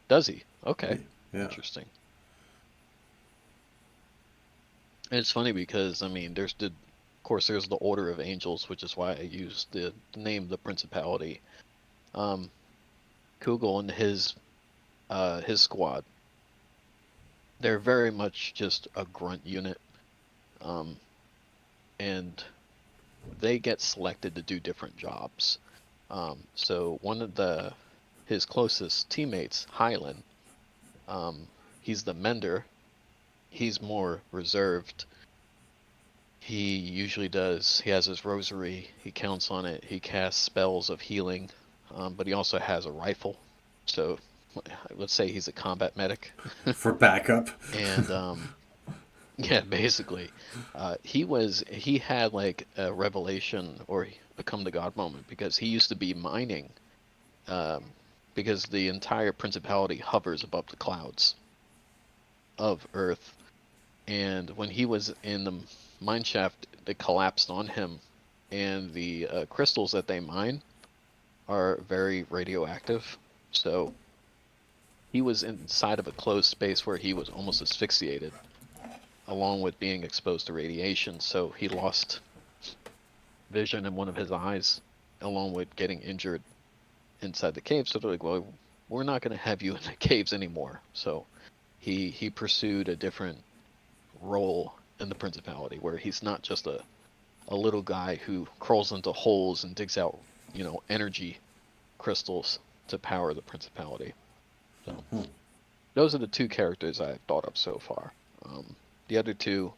does he? Okay, Yeah. interesting. And it's funny because I mean, there's Of course, there's the Order of Angels, which is why I used the name the Principality. Um, Kugel and his squad, they're very much just a grunt unit, um, and they get selected to do different jobs. So one of his closest teammates, Hyland, um, he's the mender. He's more reserved. He has his rosary, he counts on it, he casts spells of healing, but he also has a rifle. So let's say he's a combat medic. For backup. And yeah, basically, he had like a revelation or become the god moment because he used to be mining, um, because the entire principality hovers above the clouds of Earth, and when he was in the mine shaft, it collapsed on him, and the crystals that they mine are very radioactive, so he was inside of a closed space where he was almost asphyxiated along with being exposed to radiation, so he lost vision in one of his eyes, along with getting injured inside the cave. So they're like, well, we're not going to have you in the caves anymore. So he pursued a different role in the principality, where he's not just a little guy who crawls into holes and digs out, energy crystals to power the principality. So those are the two characters I've thought of so far. The other two,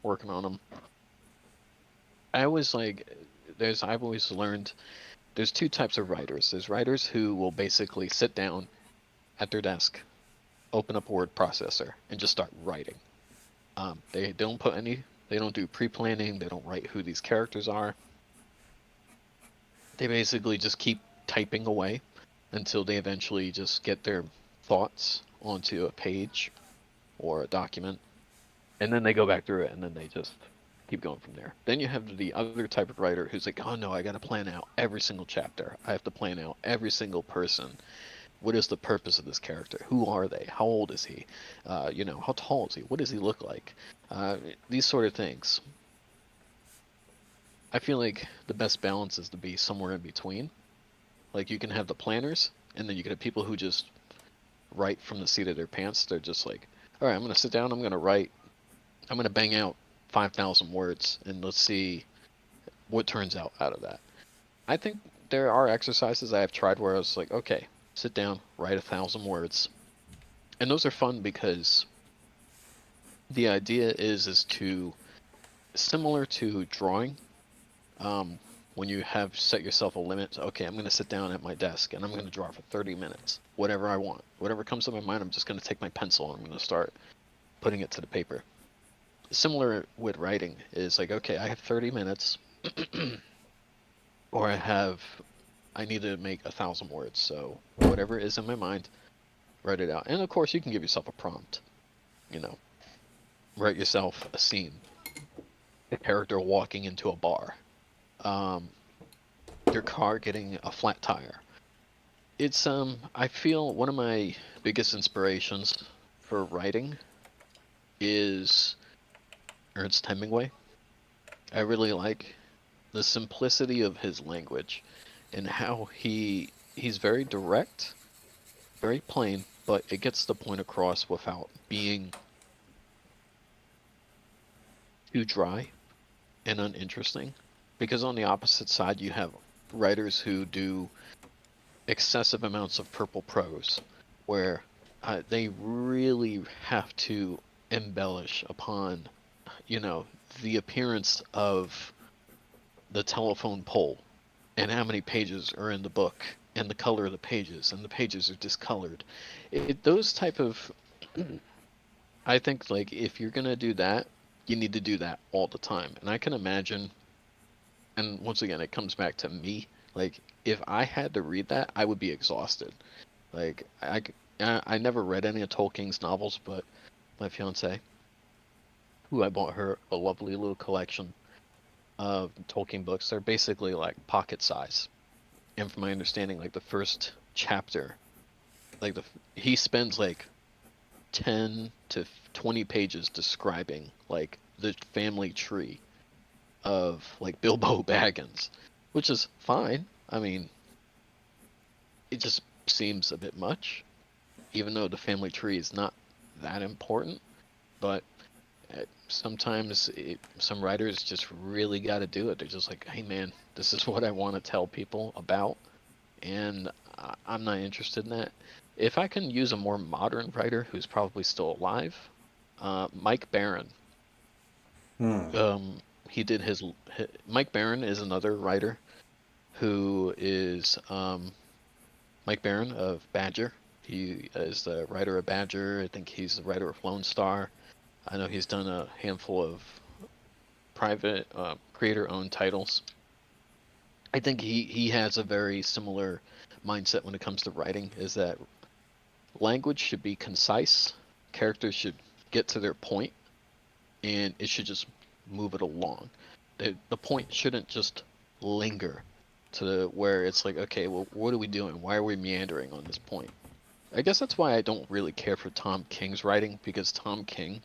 working on them. I've always learned there's two types of writers. There's writers who will basically sit down at their desk, open up a word processor, and just start writing. They don't do pre-planning. They don't write who these characters are. They basically just keep typing away until they eventually just get their thoughts onto a page or a document, and then they go back through it, and then they just keep going from there. Then you have the other type of writer who's like, oh no, I got to plan out every single chapter. I have to plan out every single person. What is the purpose of this character? Who are they? How old is he? How tall is he? What does he look like? These sort of things. I feel like the best balance is to be somewhere in between. Like you can have the planners, and then you can have people who just write from the seat of their pants. They're just like, all right, I'm going to sit down, I'm going to write, I'm going to bang out 5,000 words, and let's see what turns out of that. I think there are exercises I have tried where I was like, okay, sit down, write 1,000 words. And those are fun because the idea is to, similar to drawing, when you have set yourself a limit, okay, I'm going to sit down at my desk and I'm going to draw for 30 minutes, whatever I want. Whatever comes to my mind, I'm just going to take my pencil and I'm going to start putting it to the paper. Similar with writing is like, okay, I have 30 minutes, or I need to make 1,000 words. So whatever is in my mind, write it out. And of course, you can give yourself a prompt. Write yourself a scene, a character walking into a bar, your car getting a flat tire. It's I feel one of my biggest inspirations for writing is Ernest Hemingway. I really like the simplicity of his language and how he's very direct, very plain, but it gets the point across without being too dry and uninteresting. Because on the opposite side, you have writers who do excessive amounts of purple prose, where they really have to embellish upon, the appearance of the telephone pole and how many pages are in the book and the color of the pages and the pages are discolored. Those type of I think like if you're gonna do that, you need to do that all the time. And I can imagine, and once again, it comes back to me. Like if I had to read that, I would be exhausted. Like I never read any of Tolkien's novels, but my fiance, who I bought her a lovely little collection of Tolkien books, they're basically like pocket size. And from my understanding, like the first chapter, like he spends like 10 to 20 pages describing like the family tree of like Bilbo Baggins, which is fine. I mean, it just seems a bit much, even though the family tree is not that important. But sometimes some writers just really got to do it. They're just like, hey man, this is what I want to tell people about, and I'm not interested in that. If I can use a more modern writer who's probably still alive, Mike Barron. Hmm. He did Mike Barron is another writer who is Mike Barron of Badger. He is the writer of Badger. I think he's the writer of Lone Star. I know he's done a handful of private creator-owned titles. I think he has a very similar mindset when it comes to writing. Is that language should be concise, characters should get to their point, and it should just move it along. The point shouldn't just linger to where it's like, okay, well, what are we doing? Why are we meandering on this point? I guess that's why I don't really care for Tom King's writing, because Tom King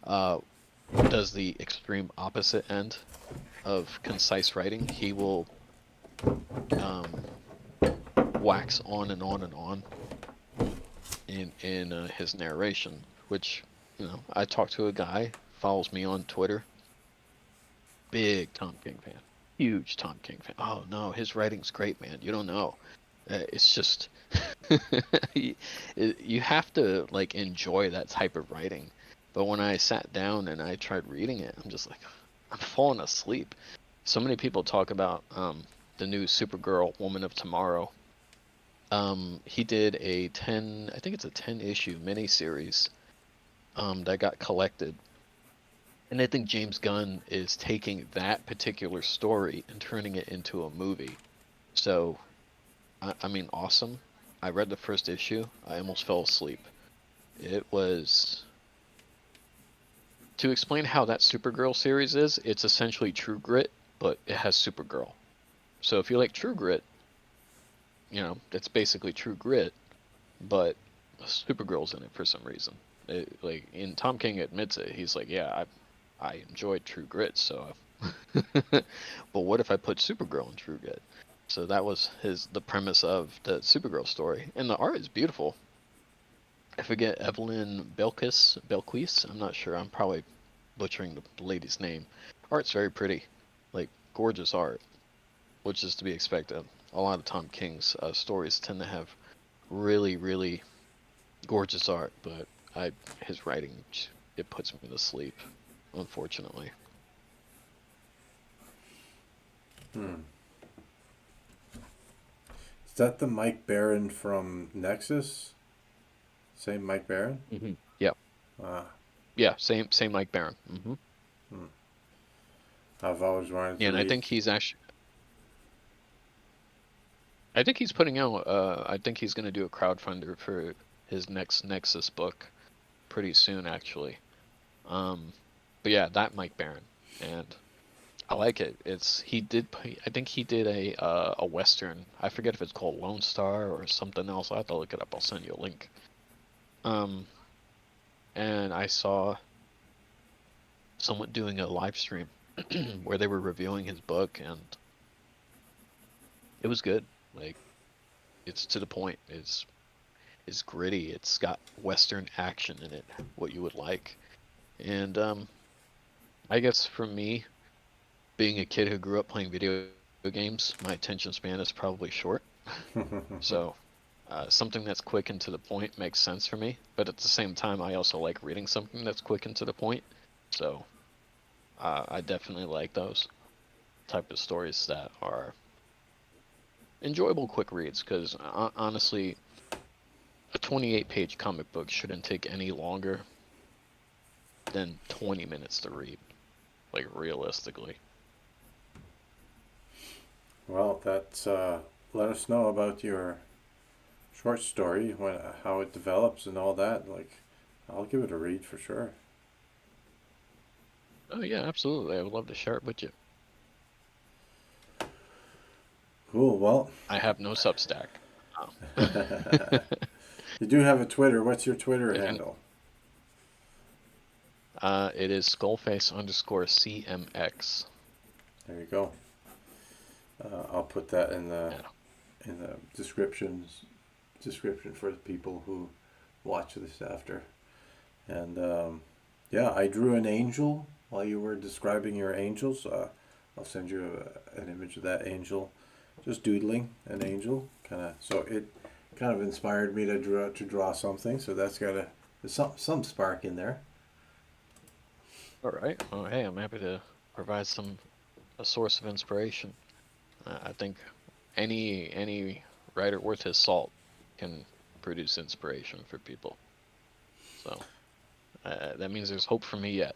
uh, does the extreme opposite end of concise writing. He will um, wax on and on and on in his narration, which, I talked to a guy, follows me on Twitter, big Tom King fan, huge Tom King fan. Oh no, his writing's great, man. You don't know. It's just you have to like enjoy that type of writing. But when I sat down and I tried reading it, I'm just like, I'm falling asleep. So many people talk about the new Supergirl, Woman of Tomorrow. He did I think it's a 10-issue miniseries that got collected. And I think James Gunn is taking that particular story and turning it into a movie. So, I mean, awesome. I read the first issue. I almost fell asleep. It was... To explain how that Supergirl series is, it's essentially True Grit, but it has Supergirl. So if you like True Grit, it's basically True Grit, but Supergirl's in it for some reason. And Tom King admits it. He's like, yeah, I enjoyed True Grit, so. But what if I put Supergirl in True Grit? So that was the premise of the Supergirl story, and the art is beautiful. I forget Evelyn Belquis. I'm not sure. I'm probably butchering the lady's name. Art's very pretty, like gorgeous art, which is to be expected. A lot of Tom King's stories tend to have really, really gorgeous art, but his writing, it puts me to sleep, unfortunately. Is that the Mike Barron from Nexus? Same Mike Barron? Mm-hmm. Yeah. Ah. Yeah, same Mike Barron. Mm-hmm. I've always wanted to Yeah, and read. I think he's putting out. I think he's gonna do a crowdfunder for his next Nexus book pretty soon, actually. But yeah, that Mike Barron, and I like it. I think he did a western. I forget if it's called Lone Star or something else. I will have to look it up. I'll send you a link. And I saw someone doing a live stream where they were reviewing his book, and it was good. Like, it's to the point. It's gritty. It's got western action in it, what you would like. And I guess for me, being a kid who grew up playing video games, my attention span is probably short. So something that's quick and to the point makes sense for me. But at the same time, I also like reading something that's quick and to the point. So I definitely like those type of stories that are enjoyable quick reads, because honestly, a 28-page comic book shouldn't take any longer than 20 minutes to read, like realistically. Well, that's let us know about your short story, how it develops and all that. Like, I'll give it a read for sure. Oh yeah, absolutely. I would love to share it with you. Cool. Well, I have no Substack. you do have a Twitter. What's your Twitter If handle? It is skullface_CMX. There you go. I'll put that in the Yeah. description for the people who watch this after. And yeah, I drew an angel while you were describing your angels. I'll send you an image of that angel, just doodling an angel, kind of. So it kind of inspired me to draw something. So that's got some spark in there. All right. Oh, hey, I'm happy to provide a source of inspiration. I think any writer worth his salt can produce inspiration for people. So that means there's hope for me yet.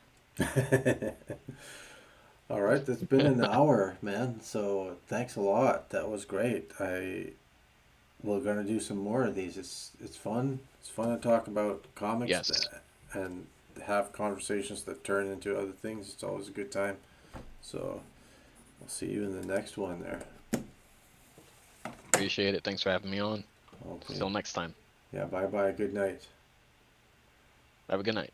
All right, that's been an hour, man. So thanks a lot. That was great. We're gonna do some more of these. It's fun. It's fun to talk about comics Yes. and have conversations that turn into other things. It's always a good time. So I'll see you in the next one there. Appreciate it. Thanks for having me on. Okay. Till next time. Yeah. Bye bye. Good night. Have a good night.